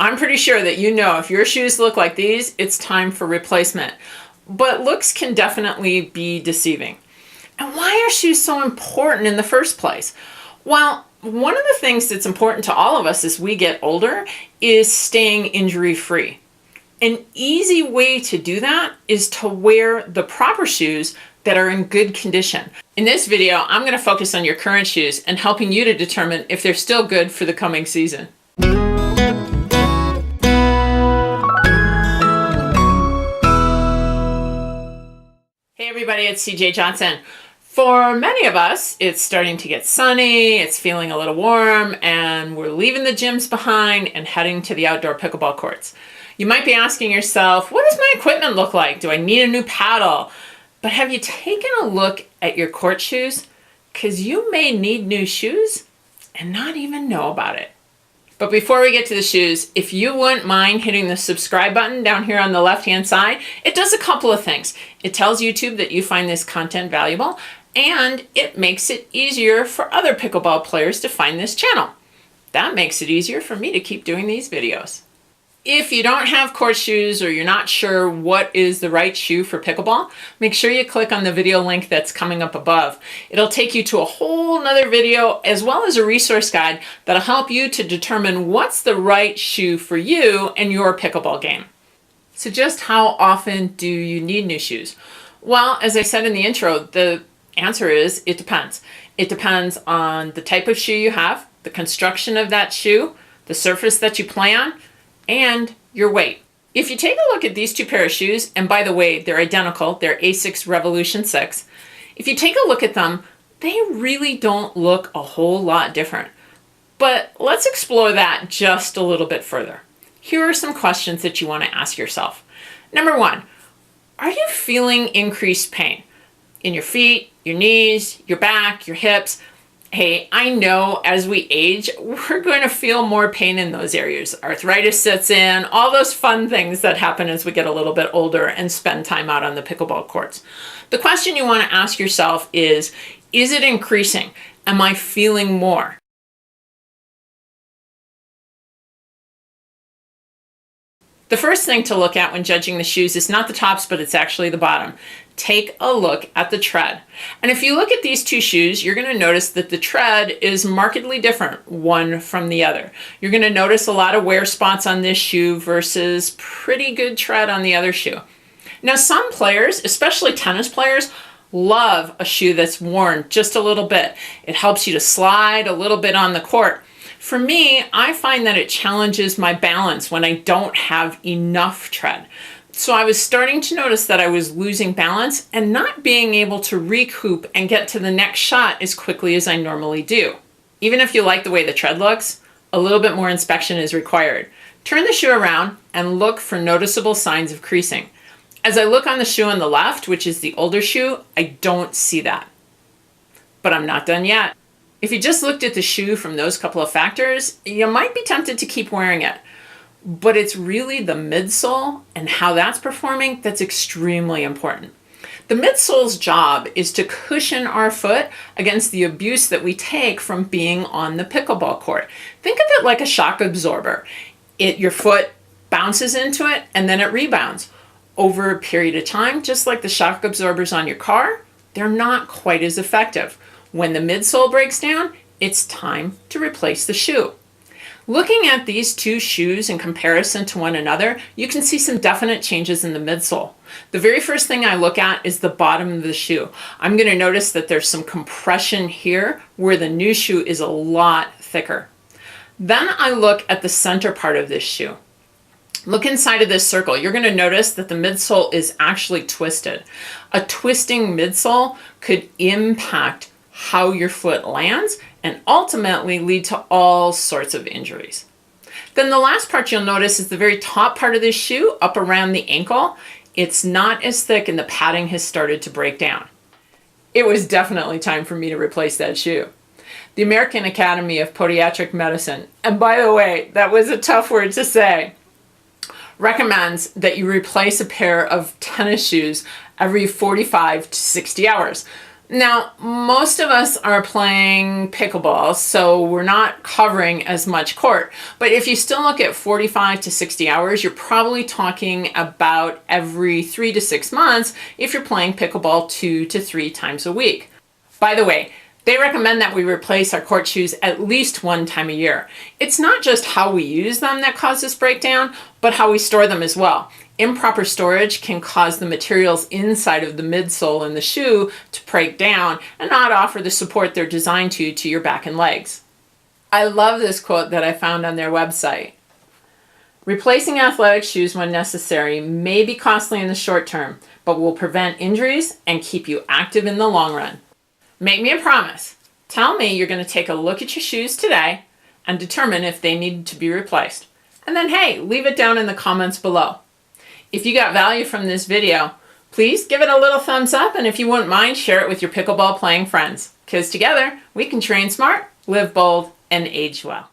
I'm pretty sure that you know if your shoes look like these, it's time for replacement. But looks can definitely be deceiving. And why are shoes so important in the first place? Well, one of the things that's important to all of us as we get older is staying injury-free. An easy way to do that is to wear the proper shoes that are in good condition. In this video, I'm going to focus on your current shoes and helping you to determine if they're still good for the coming season. Hey everybody, it's CJ Johnson. For many of us, it's starting to get sunny, it's feeling a little warm, and we're leaving the gyms behind and heading to the outdoor pickleball courts. You might be asking yourself, what does my equipment look like? Do I need a new paddle? But have you taken a look at your court shoes? Because you may need new shoes and not even know about it. But before we get to the shoes, if you wouldn't mind hitting the subscribe button down here on the left-hand side, it does a couple of things. It tells YouTube that you find this content valuable, and it makes it easier for other pickleball players to find this channel. That makes it easier for me to keep doing these videos. If you don't have court shoes or you're not sure what is the right shoe for pickleball, make sure you click on the video link that's coming up above. It'll take you to a whole nother video as well as a resource guide that'll help you to determine what's the right shoe for you and your pickleball game. So just how often do you need new shoes? Well, as I said in the intro, the answer is it depends. It depends on the type of shoe you have, the construction of that shoe, the surface that you play on, and your weight. If you take a look at these two pair of shoes, and by the way, they're identical, they're Asics Revolution 6. If you take a look at them, they really don't look a whole lot different. But let's explore that just a little bit further. Here are some questions that you want to ask yourself. Number one, are you feeling increased pain in your feet, your knees, your back, your hips? Hey, I know as we age, we're going to feel more pain in those areas. Arthritis sets in, all those fun things that happen as we get a little bit older and spend time out on the pickleball courts. The question you want to ask yourself is it increasing? Am I feeling more? The first thing to look at when judging the shoes is not the tops, but it's actually the bottom. Take a look at the tread. And if you look at these two shoes, you're going to notice that the tread is markedly different one from the other. You're going to notice a lot of wear spots on this shoe versus pretty good tread on the other shoe. Now, some players, especially tennis players, love a shoe that's worn just a little bit. It helps you to slide a little bit on the court. For me, I find that it challenges my balance when I don't have enough tread. So I was starting to notice that I was losing balance and not being able to recoup and get to the next shot as quickly as I normally do. Even if you like the way the tread looks, a little bit more inspection is required. Turn the shoe around and look for noticeable signs of creasing. As I look on the shoe on the left, which is the older shoe, I don't see that. But I'm not done yet. If you just looked at the shoe from those couple of factors, you might be tempted to keep wearing it. But it's really the midsole and how that's performing that's extremely important. The midsole's job is to cushion our foot against the abuse that we take from being on the pickleball court. Think of it like a shock absorber. Your foot bounces into it and then it rebounds. Over a period of time, just like the shock absorbers on your car, they're not quite as effective. When the midsole breaks down, it's time to replace the shoe. Looking at these two shoes in comparison to one another, you can see some definite changes in the midsole. The very first thing I look at is the bottom of the shoe. I'm going to notice that there's some compression here where the new shoe is a lot thicker. Then I look at the center part of this shoe. Look inside of this circle. You're going to notice that the midsole is actually twisted. A twisting midsole could impact how your foot lands and ultimately lead to all sorts of injuries. Then the last part you'll notice is the very top part of this shoe up around the ankle. It's not as thick and the padding has started to break down. It was definitely time for me to replace that shoe. The American Academy of Podiatric Medicine, and by the way, that was a tough word to say, recommends that you replace a pair of tennis shoes every 45 to 60 hours. Now, most of us are playing pickleball, so we're not covering as much court. But if you still look at 45 to 60 hours, you're probably talking about every 3 to 6 months if you're playing pickleball 2 to 3 times a week. By the way, they recommend that we replace our court shoes at least 1 time a year. It's not just how we use them that causes breakdown, but how we store them as well. Improper storage can cause the materials inside of the midsole in the shoe to break down and not offer the support they're designed to your back and legs. I love this quote that I found on their website. Replacing athletic shoes when necessary may be costly in the short term, but will prevent injuries and keep you active in the long run. Make me a promise. Tell me you're going to take a look at your shoes today and determine if they need to be replaced. And then, hey, leave it down in the comments below. If you got value from this video, please give it a little thumbs up, and if you wouldn't mind, share it with your pickleball playing friends, because together we can train smart, live bold, and age well.